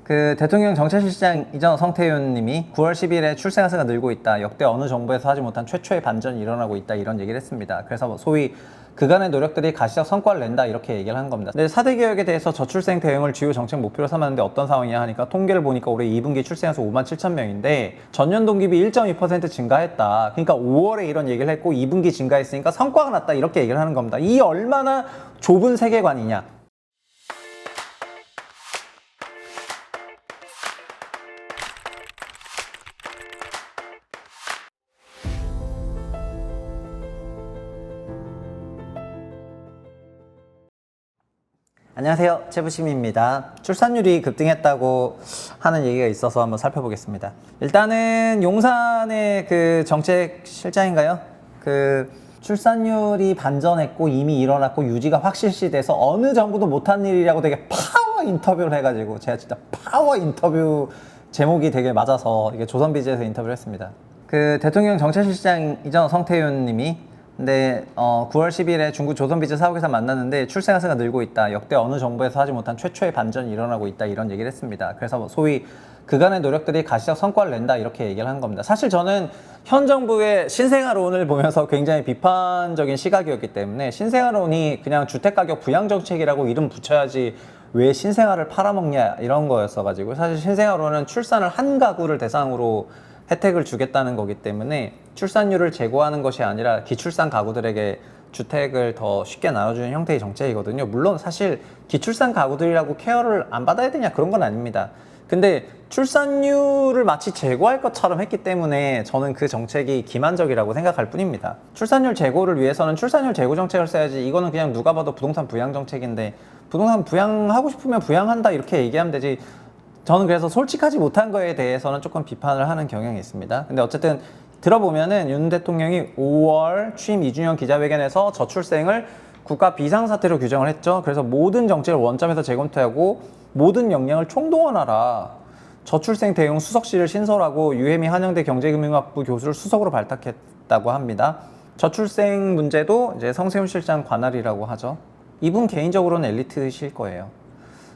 그 대통령 정책실장 이전 성태윤 님이 9월 10일에 출생아수가 늘고 있다. 역대 어느 정부에서 하지 못한 최초의 반전이 일어나고 있다. 이런 얘기를 했습니다. 그래서 소위 그간의 노력들이 가시적 성과를 낸다. 이렇게 얘기를 한 겁니다. 근데 4대 개혁에 대해서 저출생 대응을 주요 정책 목표로 삼았는데 어떤 상황이냐 하니까 통계를 보니까 올해 2분기 출생아수 57,000명인데 전년 동기비 1.2% 증가했다. 그러니까 5월에 이런 얘기를 했고 2분기 증가했으니까 성과가 났다. 이렇게 얘기를 하는 겁니다. 이 얼마나 좁은 세계관이냐. 안녕하세요, 최부심입니다. 출산율이 급등했다고 하는 얘기가 있어서 한번 살펴보겠습니다. 일단은 용산의 그 정책실장인가요? 그 출산율이 반전했고 이미 일어났고 유지가 확실시돼서 어느 정부도 못한 일이라고 되게 파워 인터뷰를 해가지고 제가 진짜 파워 인터뷰 제목이 되게 맞아서 이게 조선비즈에서 인터뷰를 했습니다. 그 대통령 정책실장 이전 성태윤 님이 근데 9월 10일에 중국 조선비즈 사옥에서 만났는데 출생아수가 늘고 있다. 역대 어느 정부에서 하지 못한 최초의 반전이 일어나고 있다. 이런 얘기를 했습니다. 그래서 소위 그간의 노력들이 가시적 성과를 낸다. 이렇게 얘기를 한 겁니다. 사실 저는 현 정부의 신생아론을 보면서 굉장히 비판적인 시각이었기 때문에 신생아론이 그냥 주택가격 부양정책이라고 이름 붙여야지 왜 신생아를 팔아먹냐 이런 거였어가지고 사실 신생아론은 출산을 한 가구를 대상으로 혜택을 주겠다는 거기 때문에 출산율을 제고하는 것이 아니라 기출산 가구들에게 주택을 더 쉽게 나눠주는 형태의 정책이거든요. 물론 사실 기출산 가구들이라고 케어를 안 받아야 되냐 그런 건 아닙니다. 근데 출산율을 마치 제고할 것처럼 했기 때문에 저는 그 정책이 기만적이라고 생각할 뿐입니다. 출산율 제고를 위해서는 출산율 제고 정책을 써야지 이거는 그냥 누가 봐도 부동산 부양 정책인데 부동산 부양하고 싶으면 부양한다 이렇게 얘기하면 되지. 저는 그래서 솔직하지 못한 거에 대해서는 조금 비판을 하는 경향이 있습니다. 근데 어쨌든 들어보면은 윤 대통령이 5월 취임 2주년 기자회견에서 저출생을 국가 비상사태로 규정을 했죠. 그래서 모든 정책을 원점에서 재검토하고 모든 역량을 총동원하라. 저출생 대응 수석실을 신설하고 유해미 한양대 경제금융학부 교수를 수석으로 발탁했다고 합니다. 저출생 문제도 이제 성세훈 실장 관할이라고 하죠. 이분 개인적으로는 엘리트실 거예요.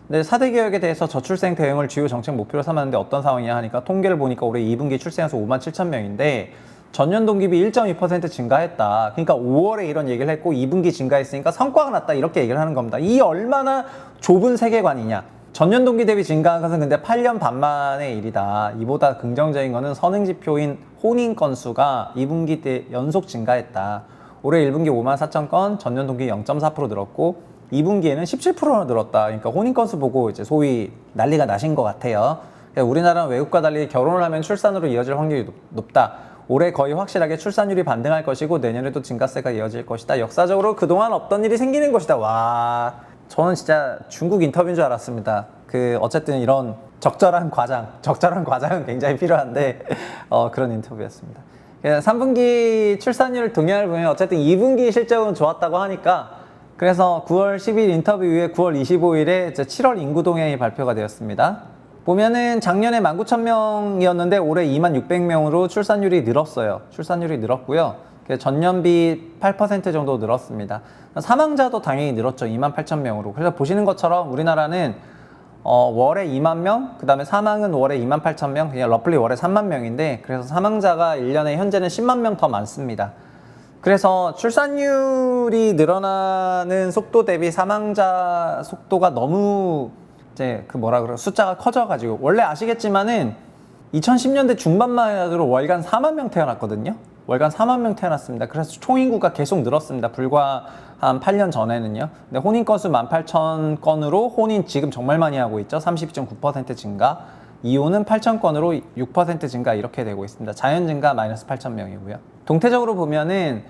근데 4대 개혁에 대해서 저출생 대응을 주요 정책 목표로 삼았는데 어떤 상황이냐 하니까 통계를 보니까 올해 2분기 출생아수 57,000명인데 전년 동기비 1.2% 증가했다. 그러니까 5월에 이런 얘기를 했고 2분기 증가했으니까 성과가 났다. 이렇게 얘기를 하는 겁니다. 이 얼마나 좁은 세계관이냐. 전년 동기 대비 증가한 것은 근데 8년 반 만의 일이다. 이보다 긍정적인 것은 선행지표인 혼인 건수가 2분기 때 연속 증가했다. 올해 1분기 54,000건, 전년 동기 0.4% 늘었고 2분기에는 17%나 늘었다. 그러니까 혼인 건수 보고 이제 소위 난리가 나신 것 같아요. 그러니까 우리나라는 외국과 달리 결혼을 하면 출산으로 이어질 확률이 높다. 올해 거의 확실하게 출산율이 반등할 것이고 내년에도 증가세가 이어질 것이다. 역사적으로 그동안 없던 일이 생기는 것이다. 와, 저는 진짜 중국 인터뷰인 줄 알았습니다. 어쨌든 이런 적절한 과장은 굉장히 필요한데 그런 인터뷰였습니다. 3분기 출산율 동향을 보면 어쨌든 2분기 실적은 좋았다고 하니까 그래서 9월 10일 인터뷰 이후에 9월 25일에 7월 인구 동향이 발표가 되었습니다. 보면은 작년에 19,000명이었는데 올해 26,600명으로 출산율이 늘었어요. 출산율이 늘었고요. 전년비 8% 정도 늘었습니다. 사망자도 당연히 늘었죠. 28,000명으로. 그래서 보시는 것처럼 우리나라는 월에 2만 명, 그 다음에 사망은 월에 28,000명, 그냥 러플리 월에 3만 명인데 그래서 사망자가 1년에 현재는 10만 명 더 많습니다. 그래서 출산율이 늘어나는 속도 대비 사망자 속도가 너무 이제 숫자가 커져가지고 원래 아시겠지만은 2010년대 중반만 해도 월간 4만 명 태어났거든요. 월간 4만 명 태어났습니다. 그래서 총인구가 계속 늘었습니다. 불과 한 8년 전에는요. 근데 혼인 건수 18,000건으로 혼인 지금 정말 많이 하고 있죠. 32.9% 증가. 이혼은 8,000건으로 6% 증가 이렇게 되고 있습니다. 자연 증가 마이너스 8,000명이고요. 동태적으로 보면은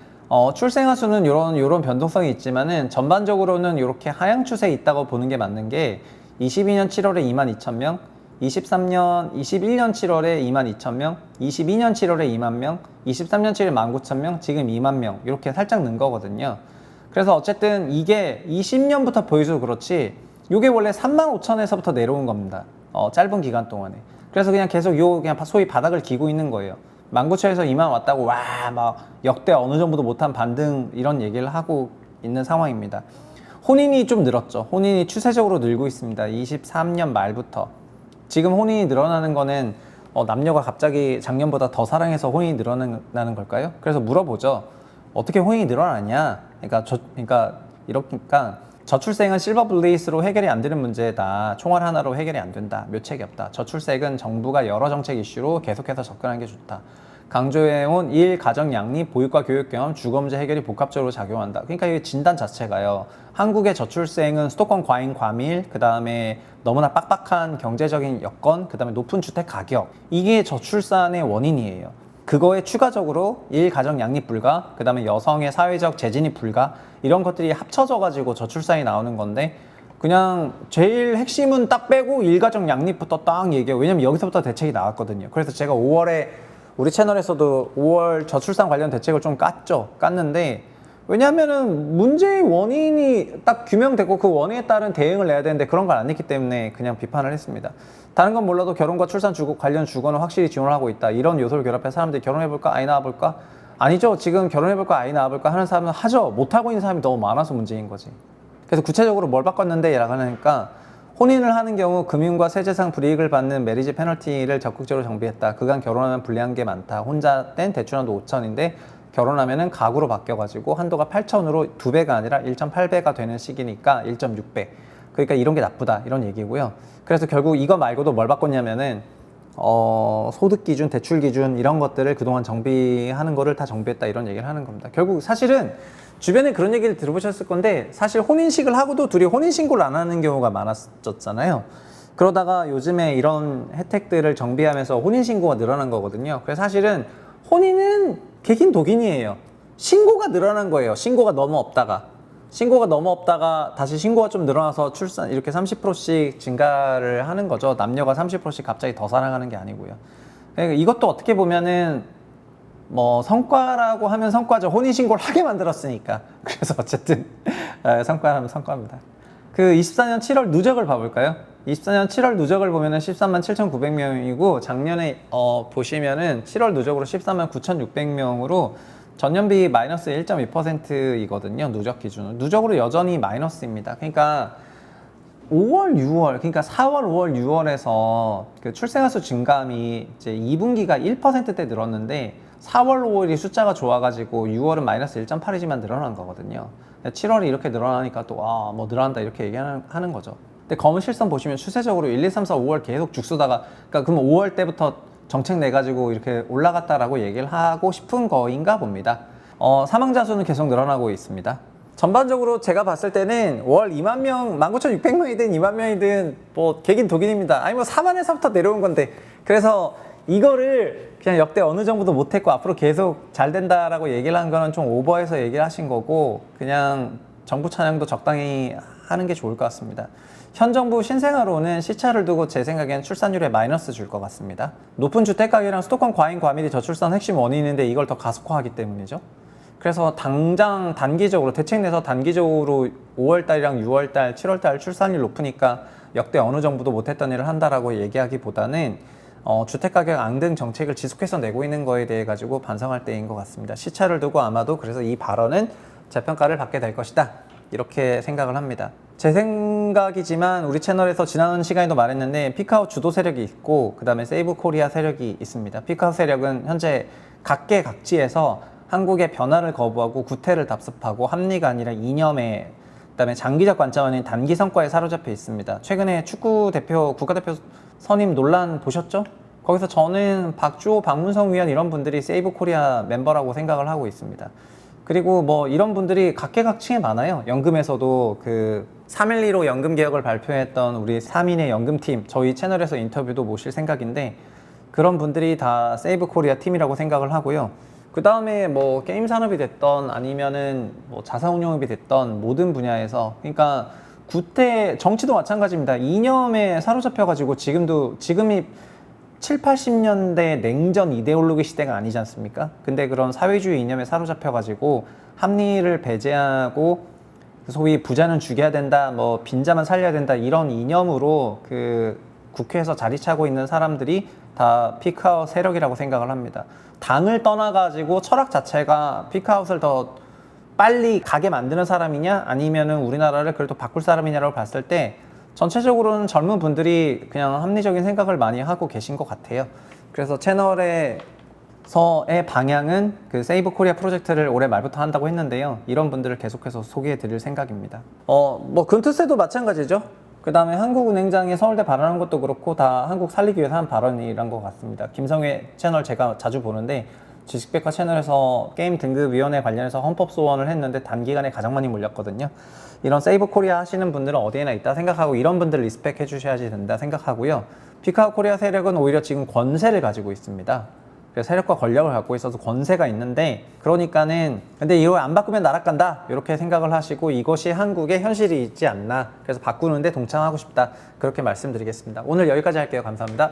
출생아 수는 요런 변동성이 있지만은 전반적으로는 이렇게 하향 추세에 있다고 보는 게 맞는 게 22년 7월에 22,000명, 21년 7월에 22,000명, 22년 7월에 2만 명, 23년 7월에 19,000명, 지금 2만 명 이렇게 살짝 는 거거든요. 그래서 어쨌든 이게 20년부터 보여줘도 그렇지 이게 원래 35,000에서부터 내려온 겁니다. 짧은 기간 동안에. 그래서 그냥 계속 그냥 소위 바닥을 기고 있는 거예요. 19,000에서 2만 왔다고 막 역대 어느 정도도 못한 반등 이런 얘기를 하고 있는 상황입니다. 혼인이 좀 늘었죠. 혼인이 추세적으로 늘고 있습니다. 23년 말부터 지금 혼인이 늘어나는 거는 남녀가 갑자기 작년보다 더 사랑해서 혼인이 늘어나는 걸까요? 그래서 물어보죠. 어떻게 혼인이 늘어나냐? 그러니까 이러니까 저출생은 실버 블레이스로 해결이 안 되는 문제다. 총알 하나로 해결이 안 된다. 묘책이 없다. 저출생은 정부가 여러 정책 이슈로 계속해서 접근하는 게 좋다. 강조해온 일, 가정, 양립, 보육과 교육 경험, 주거 문제 해결이 복합적으로 작용한다. 그러니까 이 진단 자체가요. 한국의 저출생은 수도권 과잉 과밀, 그 다음에 너무나 빡빡한 경제적인 여건, 그 다음에 높은 주택 가격. 이게 저출산의 원인이에요. 그거에 추가적으로 일, 가정, 양립 불가, 그 다음에 여성의 사회적 재진입 불가, 이런 것들이 합쳐져가지고 저출산이 나오는 건데, 그냥 제일 핵심은 딱 빼고 일가정 양립부터 딱 얘기해요. 왜냐면 여기서부터 대책이 나왔거든요. 그래서 제가 5월에 우리 채널에서도 5월 저출산 관련 대책을 좀 깠는데, 왜냐하면은 문제의 원인이 딱 규명되고 그 원인에 따른 대응을 내야 되는데 그런 걸 안 했기 때문에 그냥 비판을 했습니다. 다른 건 몰라도 결혼과 출산 관련 주거는 확실히 지원을 하고 있다. 이런 요소를 결합해 사람들이 결혼해볼까 아이 낳아볼까? 아니죠. 지금 결혼해볼까 아이 낳아볼까 하는 사람은 하죠. 못하고 있는 사람이 너무 많아서 문제인 거지. 그래서 구체적으로 뭘 바꿨는데 라고 하니까, 혼인을 하는 경우 금융과 세제상 불이익을 받는 메리지 페널티를 적극적으로 정비했다. 그간 결혼하면 불리한 게 많다. 혼자 땐 대출한도 5천인데 결혼하면은 가구로 바뀌어가지고 한도가 8천으로 2배가 아니라 1.8배가 되는 시기니까 1.6배. 그러니까 이런 게 나쁘다. 이런 얘기고요. 그래서 결국 이거 말고도 뭘 바꿨냐면은 소득 기준, 대출 기준 이런 것들을 그동안 정비하는 거를 다 정비했다. 이런 얘기를 하는 겁니다. 결국 사실은 주변에 그런 얘기를 들어보셨을 건데, 사실 혼인식을 하고도 둘이 혼인신고를 안 하는 경우가 많았었잖아요. 그러다가 요즘에 이런 혜택들을 정비하면서 혼인신고가 늘어난 거거든요. 그래서 사실은 혼인은 개긴 독인이에요. 신고가 늘어난 거예요. 신고가 너무 없다가 다시 신고가 좀 늘어나서 출산 이렇게 30%씩 증가를 하는 거죠. 남녀가 30%씩 갑자기 더 사랑하는 게 아니고요. 그러니까 이것도 어떻게 보면은 성과라고 하면 성과죠. 혼인신고를 하게 만들었으니까. 그래서 어쨌든 성과라면 성과입니다. 그 24년 7월 누적을 봐볼까요? 24년 7월 누적을 보면은 13만 7,900명이고 작년에 보시면은 7월 누적으로 13만 9,600명으로 전년비 마이너스 1.2%이거든요. 누적 기준으로. 누적으로 여전히 마이너스입니다. 그러니까 5월, 6월, 그러니까 4월, 5월, 6월에서 그 출생아 수 증감이 이제 2분기가 1%대 늘었는데 4월, 5월이 숫자가 좋아가지고 6월은 마이너스 1.8이지만 늘어난 거거든요. 7월이 이렇게 늘어나니까 또 뭐 늘어난다 이렇게 얘기하는 거죠. 근데 검은 실선 보시면 추세적으로 1, 2, 3, 4, 5월 계속 죽쓰다가, 그러니까 그러면 5월 때부터 정책 내가지고 이렇게 올라갔다라고 얘기를 하고 싶은 거인가 봅니다. 사망자 수는 계속 늘어나고 있습니다. 전반적으로 제가 봤을 때는 월 2만 명, 19,600명이든 2만 명이든 뭐 개긴 독인입니다. 아니 뭐 4만에서부터 내려온 건데, 그래서 이거를 그냥 역대 어느 정부도 못했고 앞으로 계속 잘 된다라고 얘기를 한 거는 좀 오버해서 얘기를 하신 거고, 그냥 정부 찬양도 적당히 하는 게 좋을 것 같습니다. 현 정부 신생아로는 시차를 두고 제 생각엔 출산율에 마이너스 줄 것 같습니다. 높은 주택가격이랑 수도권 과잉 과밀이 저출산 핵심 원인인데 이걸 더 가속화하기 때문이죠. 그래서 당장 단기적으로 대책 내서 단기적으로 5월달이랑 6월달, 7월달 출산율 높으니까 역대 어느 정부도 못했던 일을 한다라고 얘기하기보다는 주택가격 앙등 정책을 지속해서 내고 있는 거에 대해 가지고 반성할 때인 것 같습니다. 시차를 두고 아마도 그래서 이 발언은 재평가를 받게 될 것이다. 이렇게 생각을 합니다. 제 생각이지만 우리 채널에서 지난 시간에도 말했는데 피크아웃 주도 세력이 있고 그 다음에 세이브 코리아 세력이 있습니다. 피크아웃 세력은 현재 각계각지에서 한국의 변화를 거부하고 구태를 답습하고 합리가 아니라 이념에, 그다음에 장기적 관점 아닌 단기 성과에 사로잡혀 있습니다. 최근에 축구 대표, 국가대표 선임 논란 보셨죠? 거기서 저는 박주호, 박문성 위원 이런 분들이 세이브 코리아 멤버라고 생각을 하고 있습니다. 그리고 뭐 이런 분들이 각계각층에 많아요. 연금에서도 그 3.12로 연금 개혁을 발표했던 우리 3인의 연금팀, 저희 채널에서 인터뷰도 모실 생각인데 그런 분들이 다 세이브 코리아 팀이라고 생각을 하고요. 그 다음에 뭐 게임 산업이 됐던 아니면은 뭐 자사운용업이 됐던 모든 분야에서, 그러니까 구태, 정치도 마찬가지입니다. 이념에 사로잡혀가지고 지금이 7, 80년대 냉전 이데올로기 시대가 아니지 않습니까? 근데 그런 사회주의 이념에 사로잡혀가지고 합리를 배제하고 소위 부자는 죽여야 된다, 뭐 빈자만 살려야 된다 이런 이념으로 그 국회에서 자리 차고 있는 사람들이 다 피크아웃 세력이라고 생각을 합니다. 당을 떠나가지고 철학 자체가 피크아웃을 더 빨리 가게 만드는 사람이냐 아니면은 우리나라를 그래도 바꿀 사람이냐라고 봤을 때 전체적으로는 젊은 분들이 그냥 합리적인 생각을 많이 하고 계신 것 같아요. 그래서 채널에서의 방향은 그 세이브 코리아 프로젝트를 올해 말부터 한다고 했는데요. 이런 분들을 계속해서 소개해 드릴 생각입니다. 뭐 금투세도 마찬가지죠. 그 다음에 한국은행장이 서울대 발언한 것도 그렇고 다 한국 살리기 위해서 한 발언이란 것 같습니다. 김성회 채널 제가 자주 보는데 지식백과 채널에서 게임 등급위원회 관련해서 헌법 소원을 했는데 단기간에 가장 많이 몰렸거든요. 이런 세이브 코리아 하시는 분들은 어디에나 있다 생각하고 이런 분들을 리스펙해 주셔야지 된다 생각하고요. 피카오 코리아 세력은 오히려 지금 권세를 가지고 있습니다. 그래서 세력과 권력을 갖고 있어서 권세가 있는데, 그러니까는 근데 이거 안 바꾸면 나락간다 이렇게 생각을 하시고 이것이 한국의 현실이 있지 않나, 그래서 바꾸는데 동참하고 싶다 그렇게 말씀드리겠습니다. 오늘 여기까지 할게요. 감사합니다.